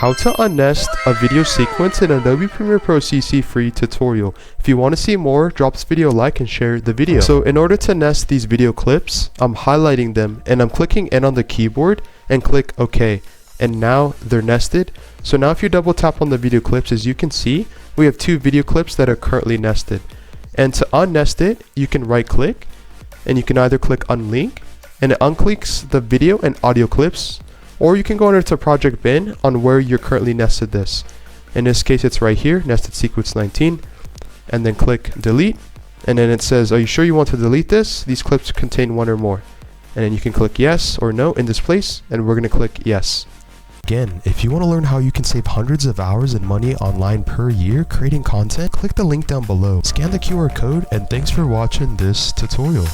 How to unnest a video sequence in Adobe Premiere Pro CC free tutorial. If you want to see more, drop this video a like and share the video. So in order to nest these video clips, I'm highlighting them and I'm clicking N on the keyboard and click OK. And now they're nested. So now if you double tap on the video clips, as you can see, we have two video clips that are currently nested. And to unnest it, you can right click and you can either click unlink and it unclicks the video and audio clips, or you can go under to project bin on where you're currently nested this. In this case, it's right here, nested sequence 19, and then click delete. And then it says, are you sure you want to delete this? These clips contain one or more. And then you can click yes or no in this place, and we're gonna click yes. Again, if you want to learn how you can save hundreds of hours and money online per year creating content, click the link down below, scan the QR code, and thanks for watching this tutorial.